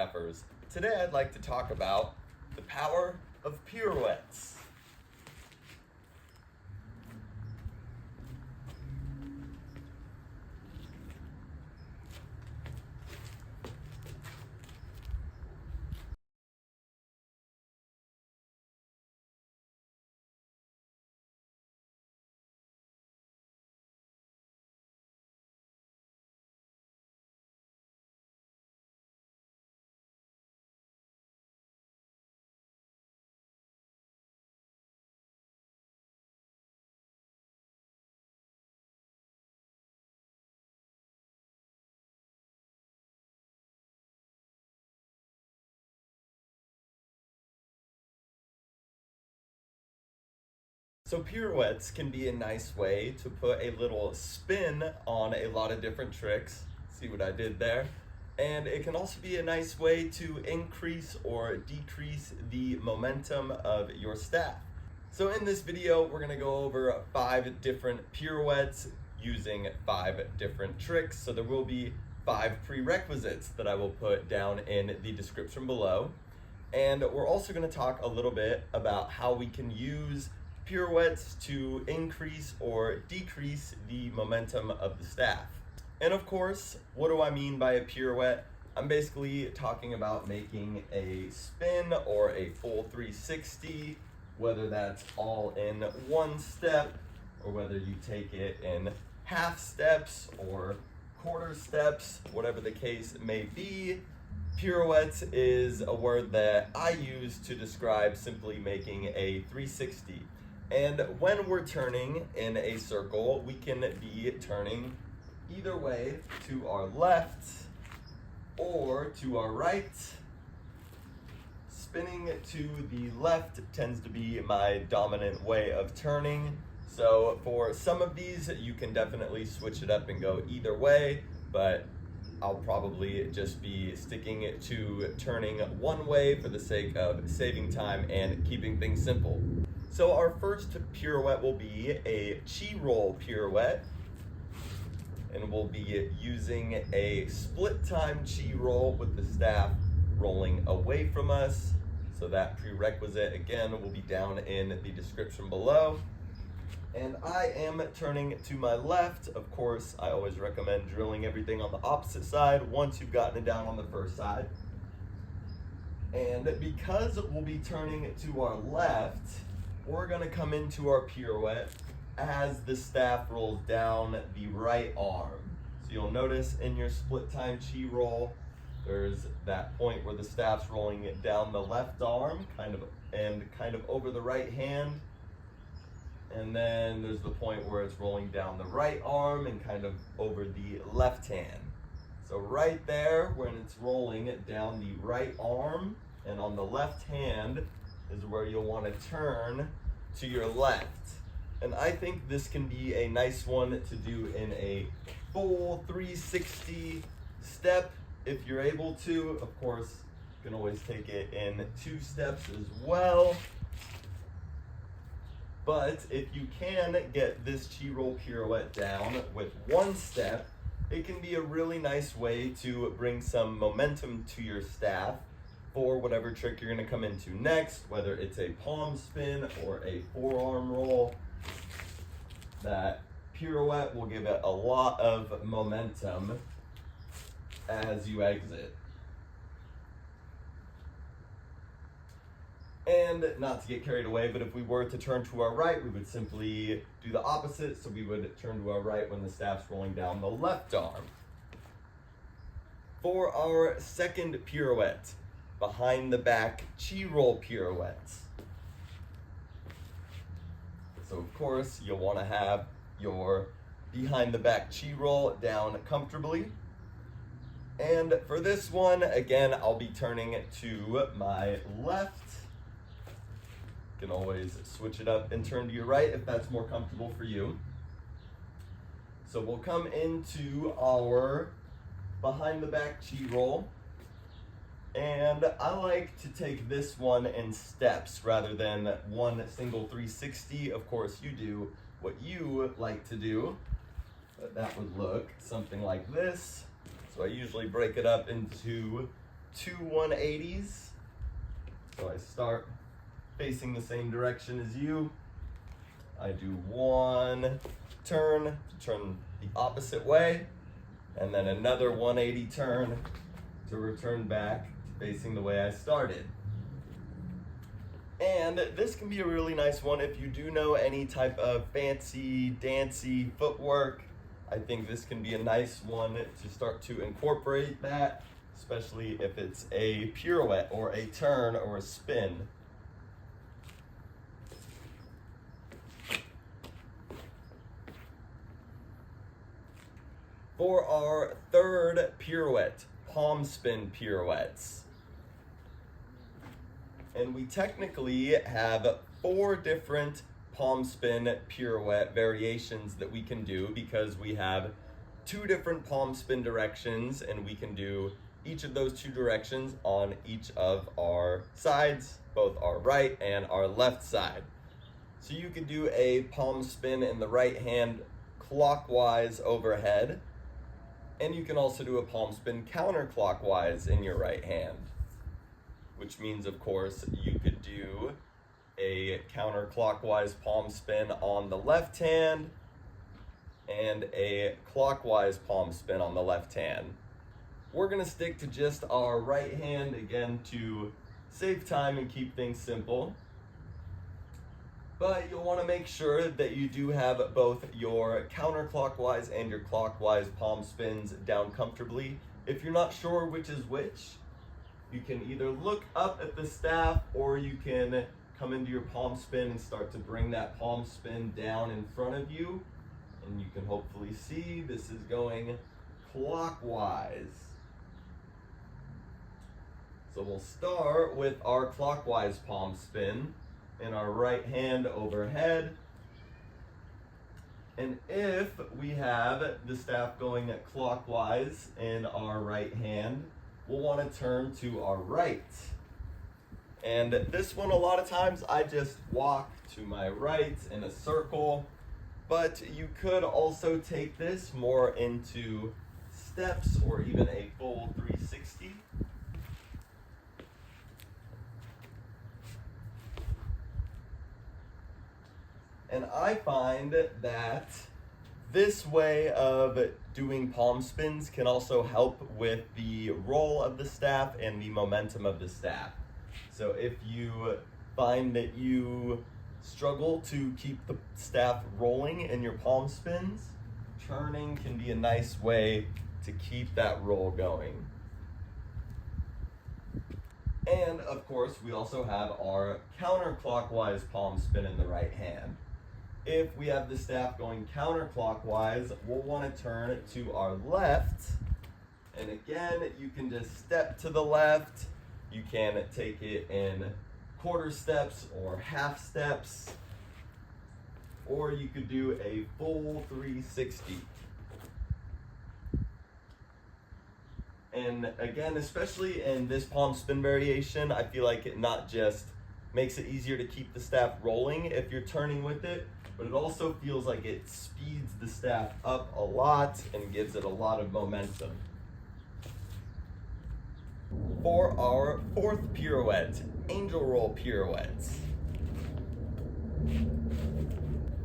Dragonstaffers. Today I'd like to talk about the power of pirouettes. So pirouettes can be a nice way to put a little spin on a lot of different tricks. See what I did there? And it can also be a nice way to increase or decrease the momentum of your staff. So in this video, we're gonna go over 5 different pirouettes using 5 different tricks. So there will be 5 prerequisites that I will put down in the description below. And we're also gonna talk a little bit about how we can use pirouettes to increase or decrease the momentum of the staff. And of course, what do I mean by a pirouette? I'm basically talking about making a spin or a full 360, whether that's all in one step or whether you take it in half steps or quarter steps, whatever the case may be. Pirouettes is a word that I use to describe simply making a 360. And when we're turning in a circle, we can be turning either way to our left or to our right. Spinning to the left tends to be my dominant way of turning. So for some of these, you can definitely switch it up and go either way, but I'll probably just be sticking to turning one way for the sake of saving time and keeping things simple. So our first pirouette will be a Chirolls pirouette, and we'll be using a split time Chiroll with the staff rolling away from us. So that prerequisite again will be down in the description below. And I am turning to my left. Of course, I always recommend drilling everything on the opposite side once you've gotten it down on the first side. And because we'll be turning to our left, we're gonna come into our pirouette as the staff rolls down the right arm. So you'll notice in your split time Chiroll, there's that point where the staff's rolling it down the left arm, kind of over the right hand. And then there's the point where it's rolling down the right arm and kind of over the left hand. So right there, when it's rolling it down the right arm and on the left hand, is where you'll want to turn to your left. And I think this can be a nice one to do in a full 360 step if you're able to. Of course, you can always take it in 2 steps as well. But if you can get this Chiroll pirouette down with 1 step, it can be a really nice way to bring some momentum to your staff for whatever trick you're gonna come into next, whether it's a palm spin or a forearm roll. That pirouette will give it a lot of momentum as you exit. And not to get carried away, but if we were to turn to our right, we would simply do the opposite. So we would turn to our right when the staff's rolling down the left arm. For our second pirouette, behind the back Chiroll pirouettes. So of course you'll want to have your behind the back Chiroll down comfortably. And for this one, again, I'll be turning to my left. You can always switch it up and turn to your right if that's more comfortable for you. So we'll come into our behind the back Chiroll. And I like to take this one in steps rather than one single 360. Of course, you do what you like to do, but that would look something like this. So I usually break it up into 2 180s. So I start facing the same direction as you. I do one turn to turn the opposite way, and then another 180 turn to return back to facing the way I started. And this can be a really nice one if you do know any type of fancy, dancy footwork. I think this can be a nice one to start to incorporate that, especially if it's a pirouette or a turn or a spin. For our third pirouette, palm spin pirouettes. And we technically have 4 different palm spin pirouette variations that we can do because we have 2 different palm spin directions, and we can do each of those 2 directions on each of our sides, both our right and our left side. So you could do a palm spin in the right hand clockwise overhead, and you can also do a palm spin counterclockwise in your right hand. Which means, of course, you could do a counterclockwise palm spin on the left hand and a clockwise palm spin on the left hand. We're gonna stick to just our right hand again to save time and keep things simple. But you'll wanna make sure that you do have both your counterclockwise and your clockwise palm spins down comfortably. If you're not sure which is which, you can either look up at the staff, or you can come into your palm spin and start to bring that palm spin down in front of you. And you can hopefully see this is going clockwise. So we'll start with our clockwise palm spin in our right hand overhead. And if we have the staff going clockwise in our right hand, we'll want to turn to our right. And this one, a lot of times I just walk to my right in a circle, but you could also take this more into steps or even a full 360. And I find that this way of doing palm spins can also help with the roll of the staff and the momentum of the staff. So if you find that you struggle to keep the staff rolling in your palm spins, turning can be a nice way to keep that roll going. And of course, we also have our counterclockwise palm spin in the right hand. If we have the staff going counterclockwise, we'll want to turn it to our left. And again, you can just step to the left. You can take it in quarter steps or half steps, or you could do a full 360. And again, especially in this palm spin variation, I feel like it not just makes it easier to keep the staff rolling if you're turning with it, but it also feels like it speeds the staff up a lot and gives it a lot of momentum. For our fourth pirouette, angel roll pirouettes.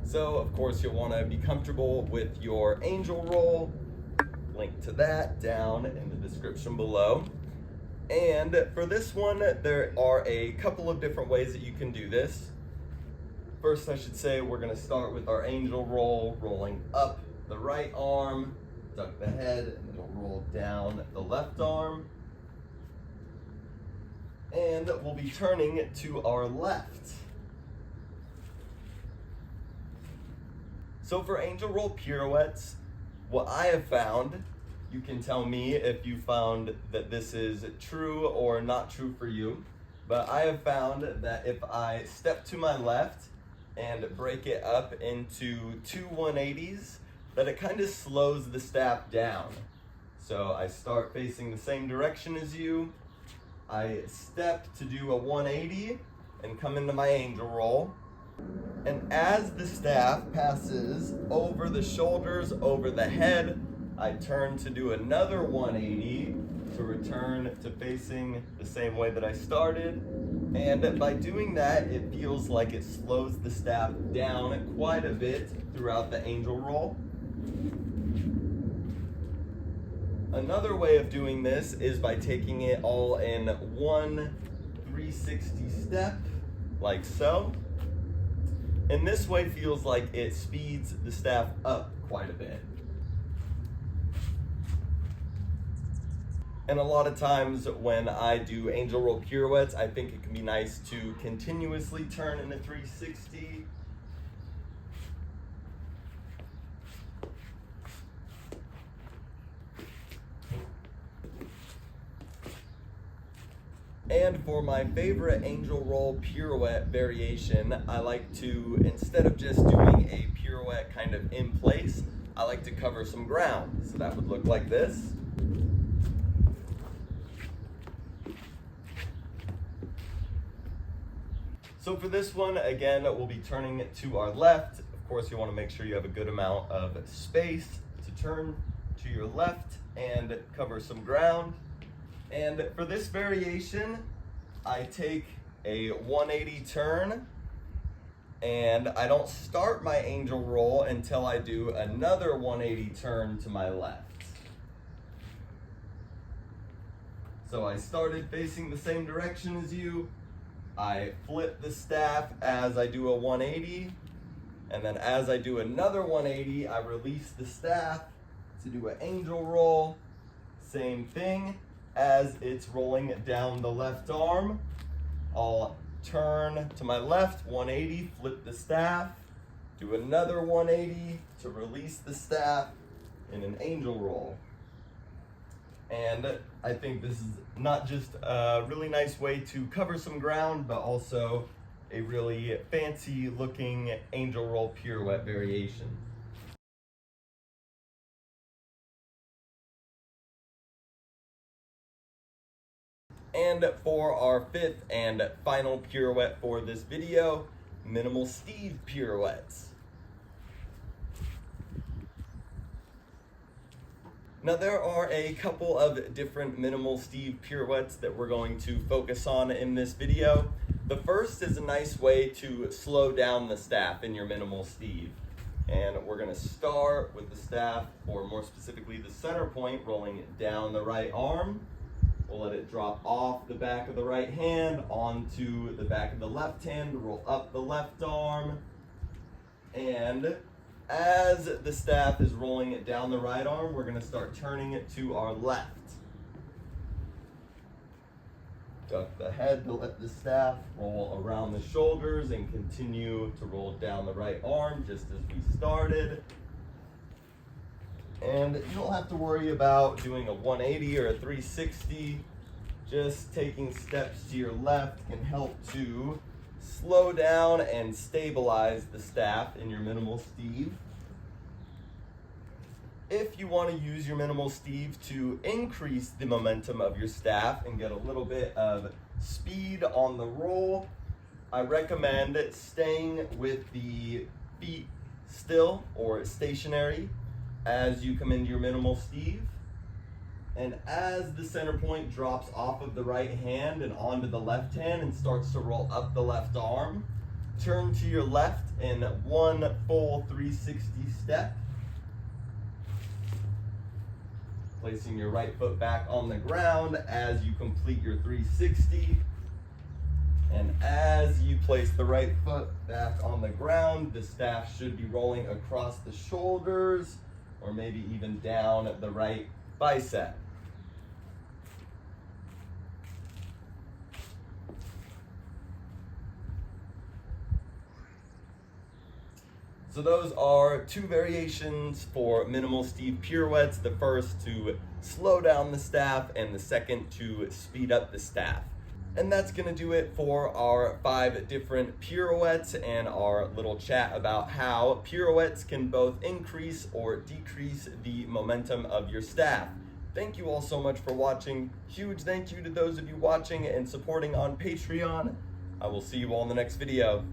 So of course you'll want to be comfortable with your angel roll. Link to that down in the description below. And for this one, there are a couple of different ways that you can do this. First, I should say we're going to start with our angel roll, rolling up the right arm, duck the head, and it'll roll down the left arm. And we'll be turning to our left. So for angel roll pirouettes, what I have found, you can tell me if you found that this is true or not true for you, but I have found that if I step to my left and break it up into 2 180s, that it kind of slows the staff down. So I start facing the same direction as you, I step to do a 180 and come into my angel roll. And as the staff passes over the shoulders, over the head, I turn to do another 180 to return to facing the same way that I started. And by doing that, it feels like it slows the staff down quite a bit throughout the angel roll. Another way of doing this is by taking it all in one 360 step, like so. And this way feels like it speeds the staff up quite a bit. And a lot of times when I do angel roll pirouettes, I think it can be nice to continuously turn in a 360. And for my favorite angel roll pirouette variation, I like to, instead of just doing a pirouette kind of in place, I like to cover some ground. So that would look like this. So for this one, again, we'll be turning it to our left. Of course, you want to make sure you have a good amount of space to turn to your left and cover some ground. And for this variation, I take a 180 turn, and I don't start my angel roll until I do another 180 turn to my left. So I started facing the same direction as you. I flip the staff as I do a 180, and then as I do another 180, I release the staff to do an angel roll. Same thing, as it's rolling down the left arm, I'll turn to my left, 180, flip the staff, do another 180 to release the staff in an angel roll. And I think this is not just a really nice way to cover some ground, but also a really fancy looking angel roll pirouette variation. And for our fifth and final pirouette for this video, minimal Steve pirouettes. Now there are a couple of different minimal Steve pirouettes that we're going to focus on in this video. The first is a nice way to slow down the staff in your minimal Steve. And we're going to start with the staff, or more specifically the center point, rolling down the right arm. We'll let it drop off the back of the right hand onto the back of the left hand, roll up the left arm, and as the staff is rolling it down the right arm, we're going to start turning it to our left. Duck the head to let the staff roll around the shoulders and continue to roll down the right arm just as we started. And you don't have to worry about doing a 180 or a 360. Just taking steps to your left can help to slow down and stabilize the staff in your minimal Steve. If you want to use your minimal Steve to increase the momentum of your staff and get a little bit of speed on the roll, I recommend staying with the feet still or stationary as you come into your minimal Steve. And as the center point drops off of the right hand and onto the left hand and starts to roll up the left arm, turn to your left in one full 360 step, placing your right foot back on the ground as you complete your 360. And as you place the right foot back on the ground, the staff should be rolling across the shoulders or maybe even down the right bicep. So those are two variations for minimal Steve pirouettes. The first to slow down the staff and the second to speed up the staff. And that's gonna do it for our 5 different pirouettes and our little chat about how pirouettes can both increase or decrease the momentum of your staff. Thank you all so much for watching. Huge thank you to those of you watching and supporting on Patreon. I will see you all in the next video.